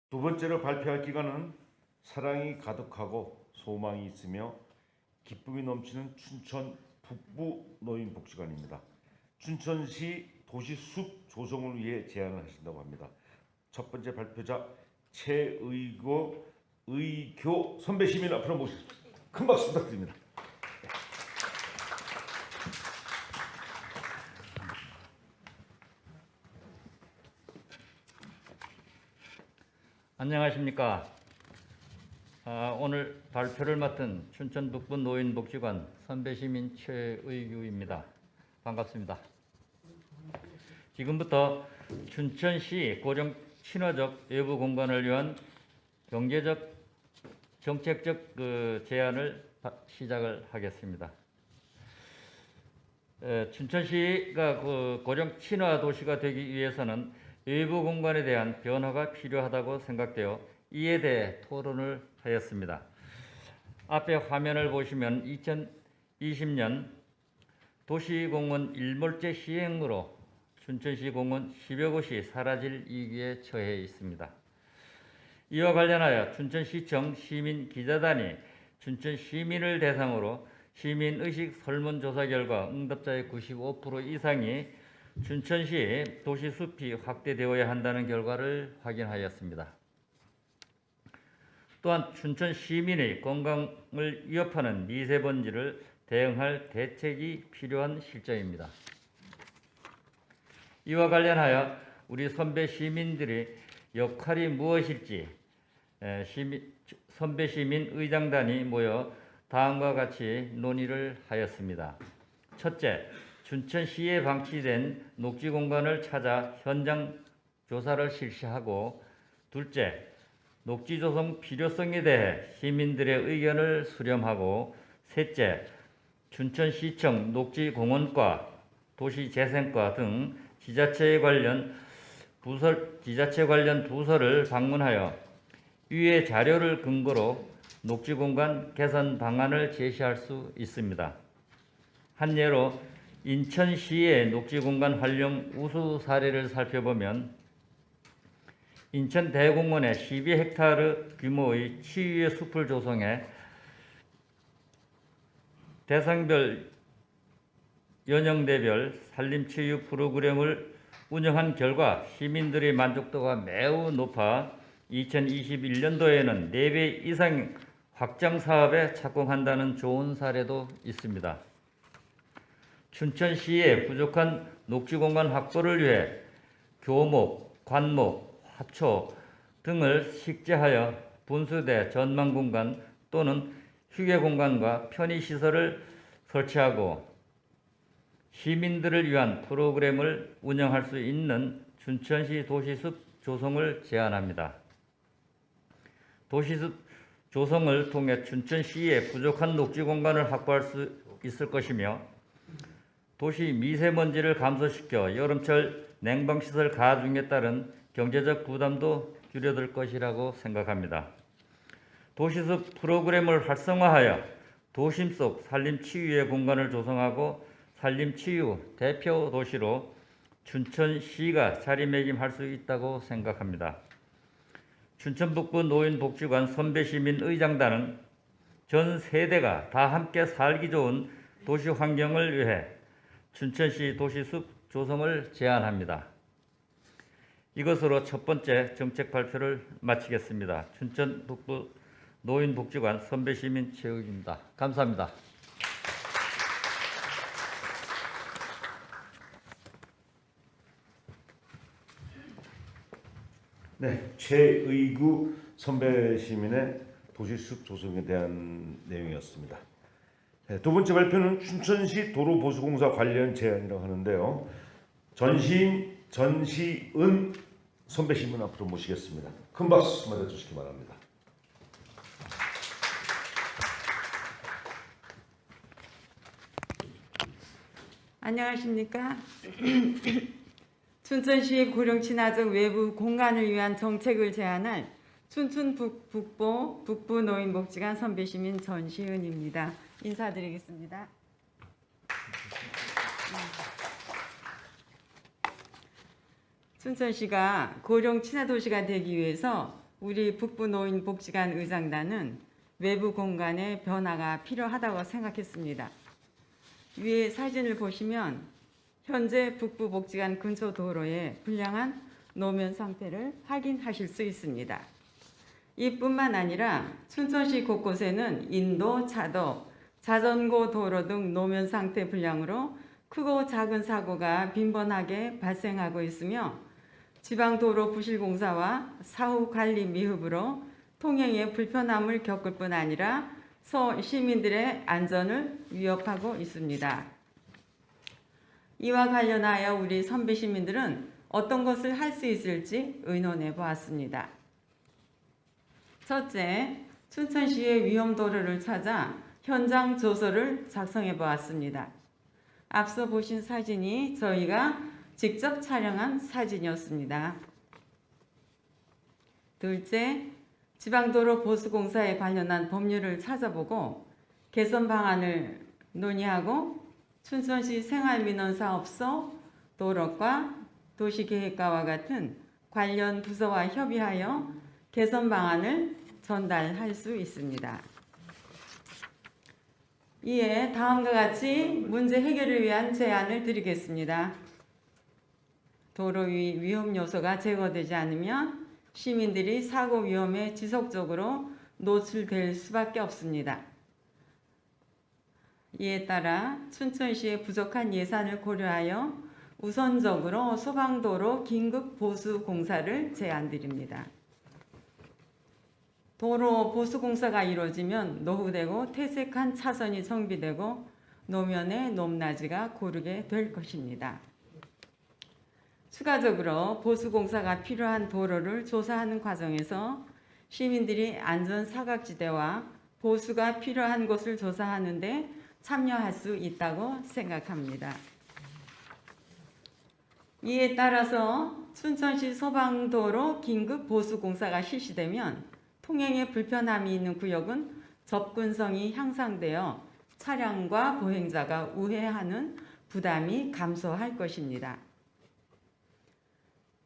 두 번째로 발표할 기관은 사랑이 가득하고 소망이 있으며 기쁨이 넘치는 춘천 북부 노인복지관입니다. 춘천시 도시숲 조성을 위해 제안을 하신다고 합니다. 첫 번째 발표자 최의교 선배 시민 앞으로 모시겠습니다. 큰 박수 부탁드립니다. 안녕하십니까. 오늘 발표를 맡은 춘천 북부 노인복지관 선배시민 최의규입니다. 반갑습니다. 지금부터 춘천시 고령 친화적 외부 공간을 위한 경제적 정책적 제안을 시작을 하겠습니다. 춘천시가 고령 친화 도시가 되기 위해서는 외부 공간에 대한 변화가 필요하다고 생각되어 이에 대해 토론을 하였습니다. 앞에 화면을 보시면 2020년 도시공원 일몰제 시행으로 춘천시 공원 10여 곳이 사라질 위기에 처해 있습니다. 이와 관련하여 춘천시청 시민기자단이 춘천 시민을 대상으로 시민의식 설문조사 결과 응답자의 95% 이상이 춘천시 도시숲이 확대되어야 한다는 결과를 확인하였습니다. 또한 춘천 시민의 건강을 위협하는 미세먼지를 대응할 대책이 필요한 실정입니다. 이와 관련하여 우리 선배 시민들의 역할이 무엇일지 선배 시민 의장단이 모여 다음과 같이 논의를 하였습니다. 첫째, 춘천시에 방치된 녹지 공간을 찾아 현장 조사를 실시하고, 둘째, 녹지 조성 필요성에 대해 시민들의 의견을 수렴하고, 셋째, 춘천시청 녹지공원과 도시재생과 등 지자체 관련 부서를 방문하여 위의 자료를 근거로 녹지공간 개선 방안을 제시할 수 있습니다. 한 예로 인천시의 녹지공간 활용 우수 사례를 살펴보면 인천 대공원에 12헥타르 규모의 치유의 숲을 조성해 대상별 연령대별 산림치유 프로그램을 운영한 결과 시민들의 만족도가 매우 높아 2021년도에는 4배 이상 확장 사업에 착공한다는 좋은 사례도 있습니다. 춘천시의 부족한 녹지공간 확보를 위해 교목, 관목, 화초 등을 식재하여 분수대, 전망공간 또는 휴게공간과 편의시설을 설치하고 시민들을 위한 프로그램을 운영할 수 있는 춘천시 도시숲 조성을 제안합니다. 도시숲 조성을 통해 춘천시의 부족한 녹지공간을 확보할 수 있을 것이며 도시 미세먼지를 감소시켜 여름철 냉방시설 가중에 따른 경제적 부담도 줄여들 것이라고 생각합니다. 도시숲 프로그램을 활성화하여 도심 속 산림치유의 공간을 조성하고 산림치유 대표 도시로 춘천시가 자리매김할 수 있다고 생각합니다. 춘천북부 노인복지관 선배시민의장단은 전 세대가 다 함께 살기 좋은 도시 환경을 위해 춘천시 도시숲 조성을 제안합니다. 이것으로 첫 번째 정책 발표를 마치겠습니다. 춘천북부 노인복지관 선배시민 최의규입니다. 감사합니다. 네, 최의구 선배 시민의 도시숲 조성에 대한 내용이었습니다. 네, 두 번째 발표는 춘천시 도로보수공사 관련 제안이라고 하는데요. 전시은 선배 시민 앞으로 모시겠습니다. 큰 박수 맞아주시기 바랍니다. 안녕하십니까. 춘천시의 고령 친화적 외부 공간을 위한 정책을 제안할 춘천 북부 노인복지관 선배시민 전시은입니다. 인사드리겠습니다. 춘천시가 고령 친화 도시가 되기 위해서 우리 북부노인복지관 의장단은 외부 공간의 변화가 필요하다고 생각했습니다. 위에 사진을 보시면 현재 북부복지관 근처 도로의 불량한 노면 상태를 확인하실 수 있습니다. 이뿐만 아니라 춘천시 곳곳에는 인도, 차도, 자전거 도로 등 노면 상태 불량으로 크고 작은 사고가 빈번하게 발생하고 있으며 지방도로 부실공사와 사후 관리 미흡으로 통행에 불편함을 겪을 뿐 아니라 시민들의 안전을 위협하고 있습니다. 이와 관련하여 우리 선배 시민들은 어떤 것을 할 수 있을지 의논해 보았습니다. 첫째, 춘천시의 위험도로를 찾아 현장 조서를 작성해 보았습니다. 앞서 보신 사진이 저희가 직접 촬영한 사진이었습니다. 둘째, 지방도로 보수공사에 관련한 법률을 찾아보고 개선 방안을 논의하고 춘천시 생활민원사업소, 도로과 도시계획과와 같은 관련 부서와 협의하여 개선 방안을 전달할 수 있습니다. 이에 다음과 같이 문제 해결을 위한 제안을 드리겠습니다. 도로 위 위험 요소가 제거되지 않으면 시민들이 사고 위험에 지속적으로 노출될 수밖에 없습니다. 이에 따라 춘천시의 부족한 예산을 고려하여 우선적으로 소방도로 긴급 보수 공사를 제안드립니다. 도로 보수 공사가 이루어지면 노후되고 퇴색한 차선이 정비되고 노면의 높낮이가 고르게 될 것입니다. 추가적으로 보수 공사가 필요한 도로를 조사하는 과정에서 시민들이 안전 사각지대와 보수가 필요한 곳을 조사하는 데 참여할 수 있다고 생각합니다. 이에 따라서 춘천시 소방도로 긴급 보수 공사가 실시되면 통행에 불편함이 있는 구역은 접근성이 향상되어 차량과 보행자가 우회하는 부담이 감소할 것입니다.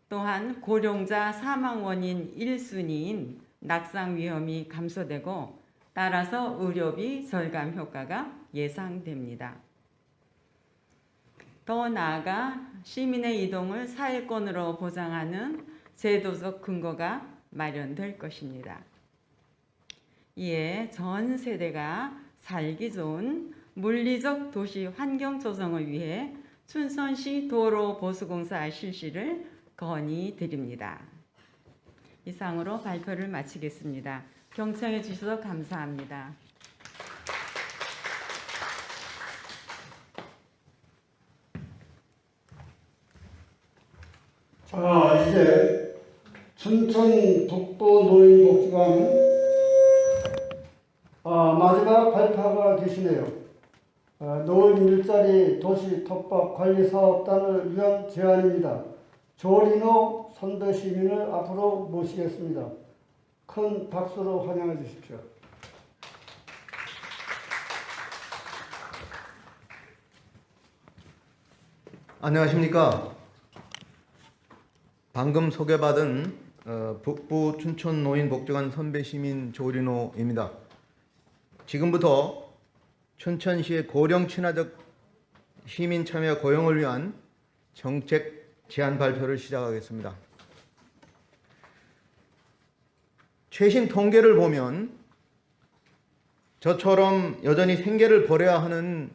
또한 고령자 사망 원인 1순위인 낙상 위험이 감소되고 따라서 의료비 절감 효과가 예상됩니다. 더 나아가 시민의 이동을 사회권으로 보장하는 제도적 근거가 마련될 것입니다. 이에 전 세대가 살기 좋은 물리적 도시 환경 조성을 위해 춘천시 도로 보수공사 실시를 건의드립니다. 이상으로 발표를 마치겠습니다. 경청해 주셔서 감사합니다. 자, 이제 춘천 북부노인복지관 마지막 발표가 되시네요. 노인 일자리 도시 톱밥 관리 사업단을 위한 제안입니다. 조리노 선배 시민을 앞으로 모시겠습니다. 큰 박수로 환영해 주십시오. 안녕하십니까. 방금 소개받은 북부 춘천 노인복지관 선배 시민 조리노입니다. 지금부터 춘천시의 고령 친화적 시민 참여 고용을 위한 정책 제안 발표를 시작하겠습니다. 최신 통계를 보면 저처럼 여전히 생계를 벌여야 하는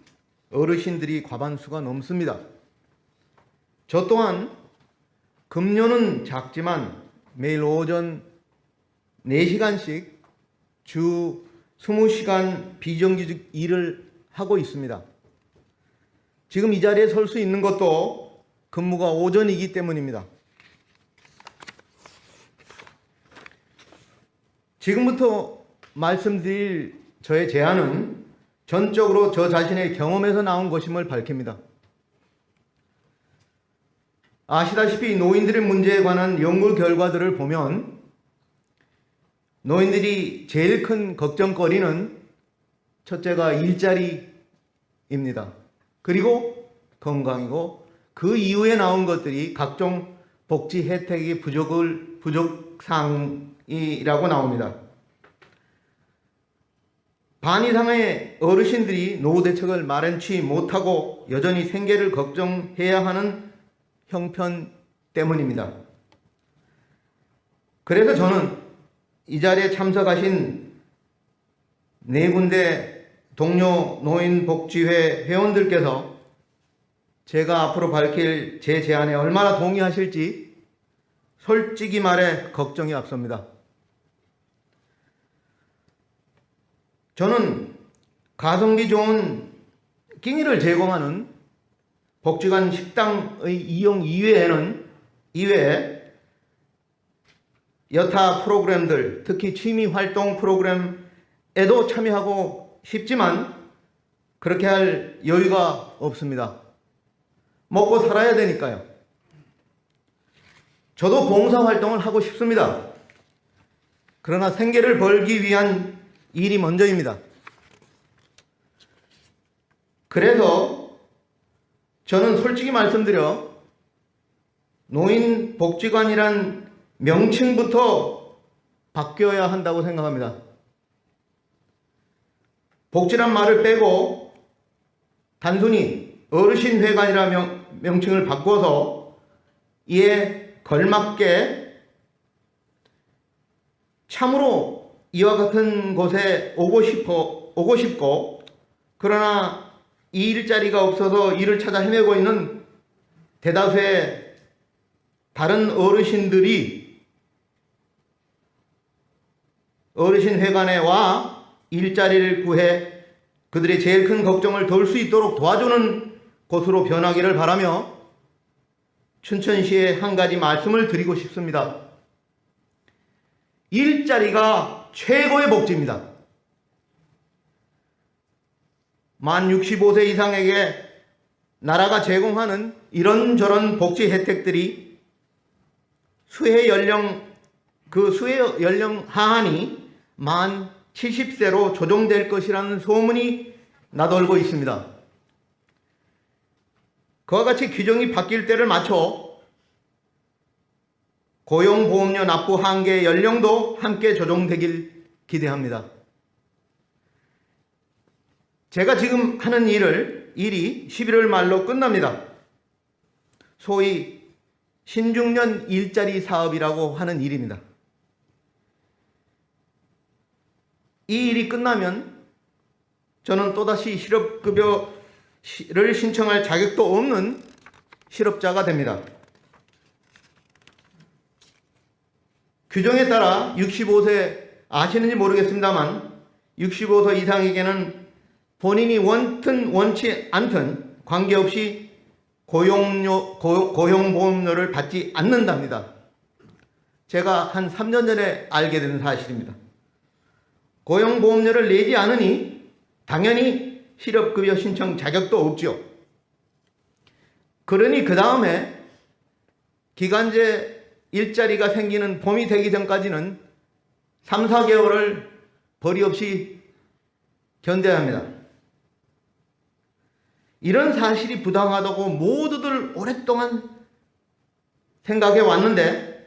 어르신들이 과반수가 넘습니다. 저 또한 급료는 작지만 매일 오전 4시간씩 주 20시간 비정규직 일을 하고 있습니다. 지금 이 자리에 설 수 있는 것도 근무가 오전이기 때문입니다. 지금부터 말씀드릴 저의 제안은 전적으로 저 자신의 경험에서 나온 것임을 밝힙니다. 아시다시피 노인들의 문제에 관한 연구 결과들을 보면 노인들이 제일 큰 걱정거리는 첫째가 일자리입니다. 그리고 건강이고 그 이후에 나온 것들이 각종 복지 혜택이 부족사항이라고 나옵니다. 반 이상의 어르신들이 노후 대책을 마련치 못하고 여전히 생계를 걱정해야 하는 형편 때문입니다. 그래서 저는 이 자리에 참석하신 네 군데 동료 노인복지회 회원들께서 제가 앞으로 밝힐 제 제안에 얼마나 동의하실지 솔직히 말해 걱정이 앞섭니다. 저는 가성비 좋은 끼니를 제공하는 복지관 식당의 이용 이외에 여타 프로그램들, 특히 취미활동 프로그램에도 참여하고 싶지만 그렇게 할 여유가 없습니다. 먹고 살아야 되니까요. 저도 봉사활동을 하고 싶습니다. 그러나 생계를 벌기 위한 일이 먼저입니다. 그래서 저는 솔직히 말씀드려 노인복지관이란 명칭부터 바뀌어야 한다고 생각합니다. 복지란 말을 빼고 단순히 어르신회관이라 명칭을 바꿔서 이에 걸맞게 참으로 이와 같은 곳에 오고 싶고 그러나 이 일자리가 없어서 일을 찾아 헤매고 있는 대다수의 다른 어르신들이 어르신회관에 와 일자리를 구해 그들의 제일 큰 걱정을 덜 수 있도록 도와주는 곳으로 변하기를 바라며 춘천시에 한 가지 말씀을 드리고 싶습니다. 일자리가 최고의 복지입니다. 만 65세 이상에게 나라가 제공하는 이런저런 복지 혜택들이 수혜 연령 하한이 만 70세로 조정될 것이라는 소문이 나돌고 있습니다. 그와 같이 규정이 바뀔 때를 맞춰 고용보험료 납부 한계 연령도 함께 조정되길 기대합니다. 제가 지금 하는 일이 11월 말로 끝납니다. 소위 신중년 일자리 사업이라고 하는 일입니다. 이 일이 끝나면 저는 또다시 실업급여를 신청할 자격도 없는 실업자가 됩니다. 규정에 따라 65세 아시는지 모르겠습니다만 65세 이상에게는 본인이 원치 않든 관계없이 고용보험료를 받지 않는답니다. 제가 한 3년 전에 알게 된 사실입니다. 고용보험료를 내지 않으니 당연히 실업급여 신청 자격도 없죠. 그러니 그 다음에 기간제 일자리가 생기는 봄이 되기 전까지는 3, 4개월을 벌이 없이 견뎌야 합니다. 이런 사실이 부당하다고 모두들 오랫동안 생각해 왔는데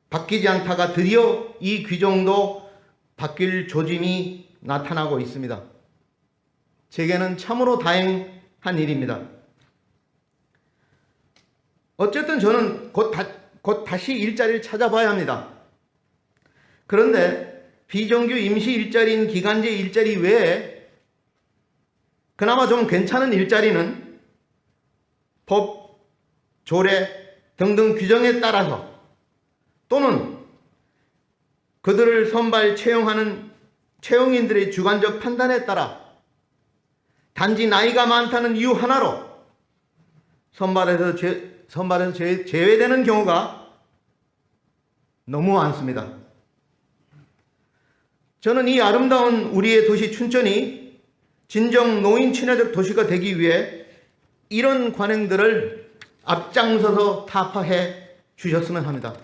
바뀌지 않다가 드디어 이 규정도 바뀔 조짐이 나타나고 있습니다. 제게는 참으로 다행한 일입니다. 어쨌든 저는 곧 다시 일자리를 찾아봐야 합니다. 그런데 비정규 임시 일자리인 기간제 일자리 외에 그나마 좀 괜찮은 일자리는 법, 조례 등등 규정에 따라서 또는 그들을 선발 채용하는 채용인들의 주관적 판단에 따라 단지 나이가 많다는 이유 하나로 선발에서 제외되는 경우가 너무 많습니다. 저는 이 아름다운 우리의 도시 춘천이 진정 노인 친화적 도시가 되기 위해 이런 관행들을 앞장서서 타파해 주셨으면 합니다.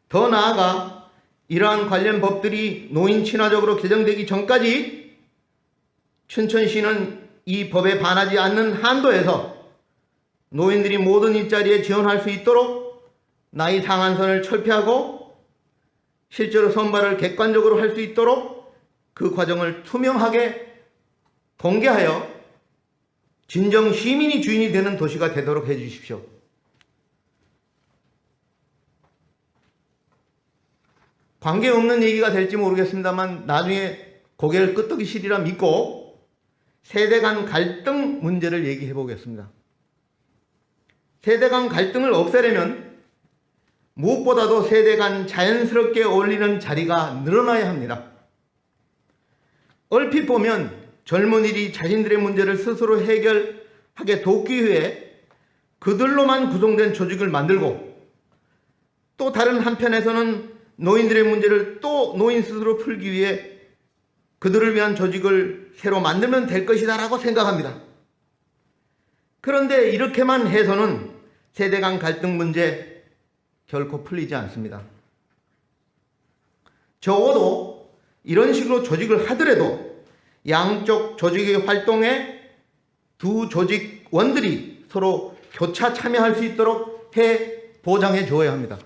더 나아가 이러한 관련 법들이 노인 친화적으로 개정되기 전까지 춘천시는 이 법에 반하지 않는 한도에서 노인들이 모든 일자리에 지원할 수 있도록 나이 상한선을 철폐하고 실제로 선발을 객관적으로 할 수 있도록 그 과정을 투명하게 공개하여 진정 시민이 주인이 되는 도시가 되도록 해주십시오. 관계없는 얘기가 될지 모르겠습니다만 나중에 고개를 끄덕이시리라 믿고 세대 간 갈등 문제를 얘기해 보겠습니다. 세대 간 갈등을 없애려면 무엇보다도 세대 간 자연스럽게 어울리는 자리가 늘어나야 합니다. 얼핏 보면 젊은이들이 자신들의 문제를 스스로 해결하게 돕기 위해 그들로만 구성된 조직을 만들고 또 다른 한편에서는 노인들의 문제를 또 노인 스스로 풀기 위해 그들을 위한 조직을 새로 만들면 될 것이다 라고 생각합니다. 그런데 이렇게만 해서는 세대 간 갈등 문제 결코 풀리지 않습니다. 적어도 이런 식으로 조직을 하더라도 양쪽 조직의 활동에 두 조직원들이 서로 교차 참여할 수 있도록 보장해 줘야 합니다.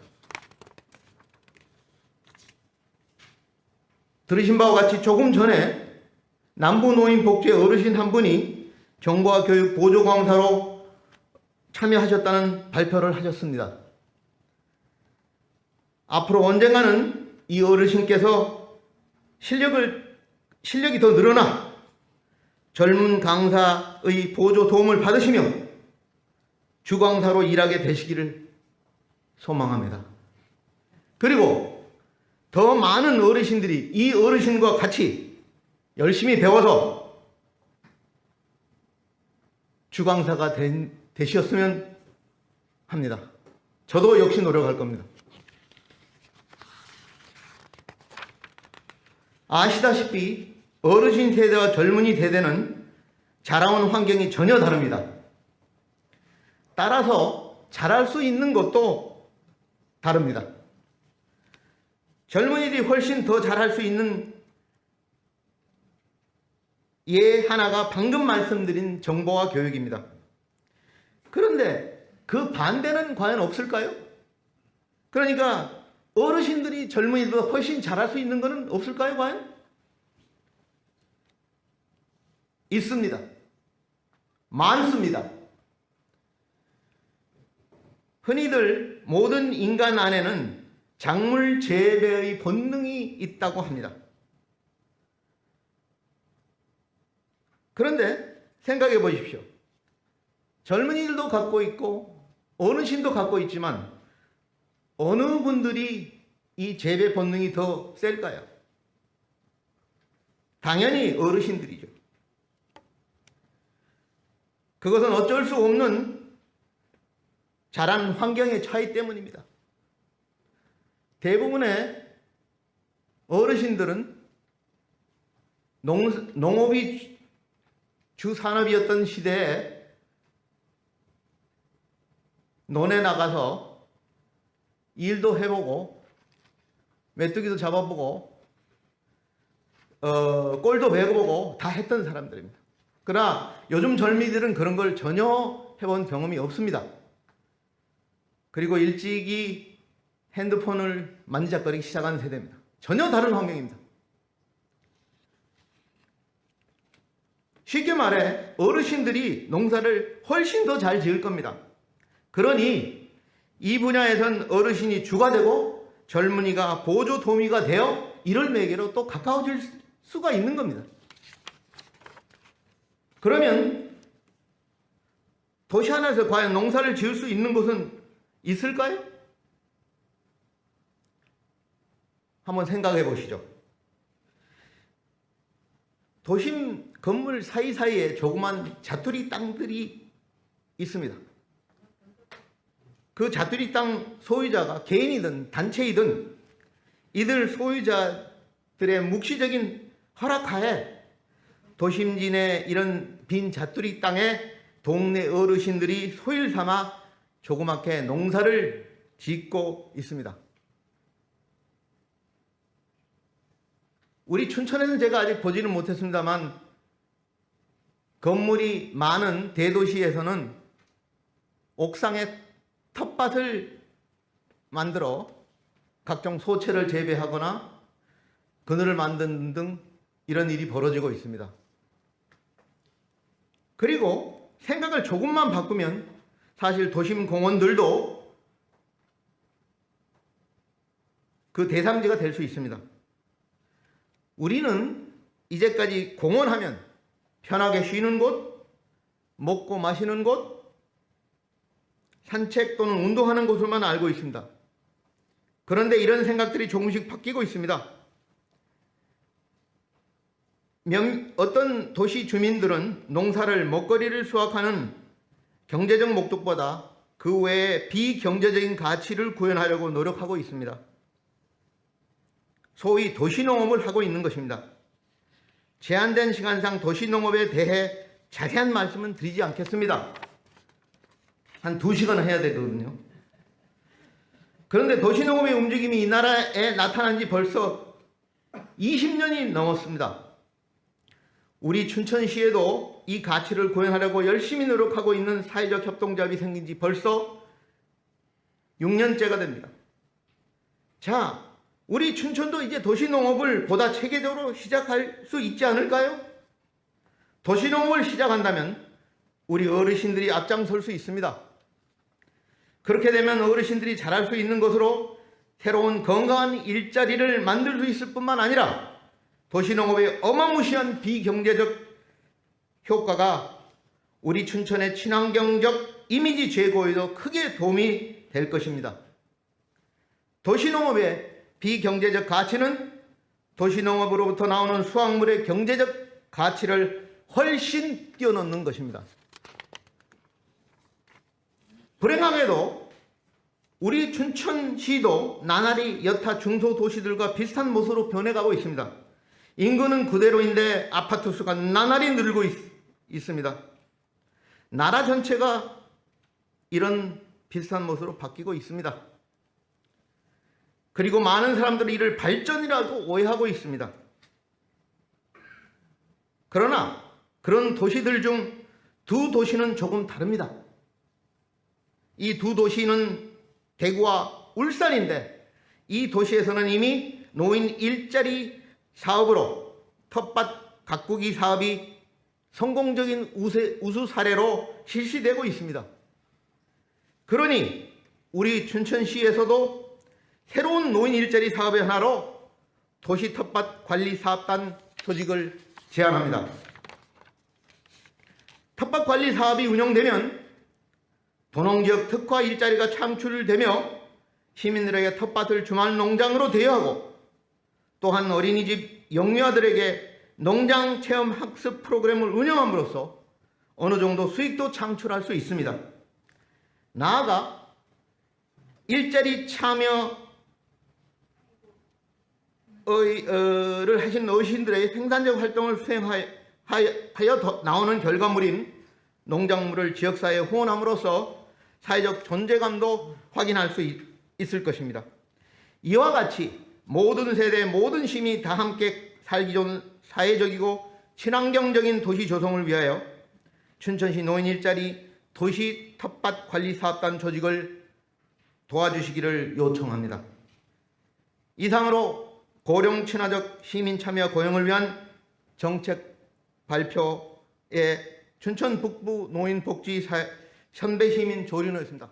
들으신 바와 같이 조금 전에 남부노인복지회 어르신 한 분이 정보와 교육 보조강사로 참여하셨다는 발표를 하셨습니다. 앞으로 언젠가는 이 어르신께서 실력이 더 늘어나 젊은 강사의 보조 도움을 받으시며 주강사로 일하게 되시기를 소망합니다. 그리고 더 많은 어르신들이 이 어르신과 같이 열심히 배워서 주강사가 되셨으면 합니다. 저도 역시 노력할 겁니다. 아시다시피 어르신 세대와 젊은이 세대는 자라온 환경이 전혀 다릅니다. 따라서 잘할 수 있는 것도 다릅니다. 젊은이들이 훨씬 더 잘할 수 있는 예 하나가 방금 말씀드린 정보와 교육입니다. 그런데 그 반대는 과연 없을까요? 그러니까 어르신들이 젊은이들보다 훨씬 잘할 수 있는 것은 없을까요, 과연? 있습니다. 많습니다. 흔히들 모든 인간 안에는 작물 재배의 본능이 있다고 합니다. 그런데 생각해 보십시오. 젊은이들도 갖고 있고 어르신도 갖고 있지만 어느 분들이 이 재배 본능이 더 셀까요? 당연히 어르신들이죠. 그것은 어쩔 수 없는 자란 환경의 차이 때문입니다. 대부분의 어르신들은 농업이 주 산업이었던 시대에 논에 나가서 일도 해보고 메뚜기도 잡아보고 꼴도 베어보고 다 했던 사람들입니다. 그러나 요즘 젊이들은 그런 걸 전혀 해본 경험이 없습니다. 그리고 일찍이 핸드폰을 만지작거리기 시작한 세대입니다. 전혀 다른 환경입니다. 쉽게 말해 어르신들이 농사를 훨씬 더 잘 지을 겁니다. 그러니 이 분야에선 어르신이 주가 되고 젊은이가 보조 도미가 되어 이럴 매개로 또 가까워질 수가 있는 겁니다. 그러면 도시 하나에서 과연 농사를 지을 수 있는 곳은 있을까요? 한번 생각해 보시죠. 도심 건물 사이사이에 조그만 자투리 땅들이 있습니다. 그 자투리 땅 소유자가 개인이든 단체이든 이들 소유자들의 묵시적인 허락하에 도심진의 이런 빈 자투리 땅에 동네 어르신들이 소일 삼아 조그맣게 농사를 짓고 있습니다. 우리 춘천에는 제가 아직 보지는 못했습니다만 건물이 많은 대도시에서는 옥상에 텃밭을 만들어 각종 소채를 재배하거나 그늘을 만드는 등 이런 일이 벌어지고 있습니다. 그리고 생각을 조금만 바꾸면 사실 도심 공원들도 그 대상지가 될 수 있습니다. 우리는 이제까지 공원하면 편하게 쉬는 곳, 먹고 마시는 곳, 산책 또는 운동하는 곳으로만 알고 있습니다. 그런데 이런 생각들이 조금씩 바뀌고 있습니다. 어떤 도시 주민들은 농사를 먹거리를 수확하는 경제적 목적보다 그 외에 비경제적인 가치를 구현하려고 노력하고 있습니다. 소위 도시농업을 하고 있는 것입니다. 제한된 시간상 도시농업에 대해 자세한 말씀은 드리지 않겠습니다. 한 2시간 해야 되거든요. 그런데 도시농업의 움직임이 이 나라에 나타난 지 벌써 20년이 넘었습니다. 우리 춘천시에도 이 가치를 구현하려고 열심히 노력하고 있는 사회적 협동조합이 생긴 지 벌써 6년째가 됩니다. 자, 우리 춘천도 이제 도시농업을 보다 체계적으로 시작할 수 있지 않을까요? 도시농업을 시작한다면 우리 어르신들이 앞장설 수 있습니다. 그렇게 되면 어르신들이 잘할 수 있는 것으로 새로운 건강한 일자리를 만들 수 있을 뿐만 아니라 도시농업의 어마무시한 비경제적 효과가 우리 춘천의 친환경적 이미지 제고에도 크게 도움이 될 것입니다. 도시농업의 비경제적 가치는 도시농업으로부터 나오는 수확물의 경제적 가치를 훨씬 뛰어넘는 것입니다. 불행하게도 우리 춘천시도 나날이 여타 중소도시들과 비슷한 모습으로 변해가고 있습니다. 인구는 그대로인데 아파트 수가 나날이 늘고 있습니다. 나라 전체가 이런 비슷한 모습으로 바뀌고 있습니다. 그리고 많은 사람들이 이를 발전이라고 오해하고 있습니다. 그러나 그런 도시들 중 2도시는 조금 다릅니다. 이 2도시는 대구와 울산인데 이 도시에서는 이미 노인 일자리 사업으로 텃밭 가꾸기 사업이 성공적인 우수 사례로 실시되고 있습니다. 그러니 우리 춘천시에서도 새로운 노인 일자리 사업의 하나로 도시 텃밭 관리 사업단 조직을 제안합니다. 텃밭 관리 사업이 운영되면 도농지역 특화 일자리가 창출되며 시민들에게 텃밭을 주말 농장으로 대여하고 또한 어린이집 영유아들에게 농장 체험 학습 프로그램을 운영함으로써 어느 정도 수익도 창출할 수 있습니다. 나아가 일자리 참여를 하신 어르신들의 생산적 활동을 수행하여 나오는 결과물인 농작물을 지역사회에 후원함으로써 사회적 존재감도 확인할 수 있을 것입니다. 이와 같이 모든 세대, 모든 시민이 다 함께 살기 좋은 사회적이고 친환경적인 도시 조성을 위하여 춘천시 노인 일자리 도시 텃밭 관리 사업단 조직을 도와주시기를 요청합니다. 이상으로 고령 친화적 시민 참여 고용을 위한 정책 발표에 춘천 북부 노인복지 현대시민 조련회였습니다.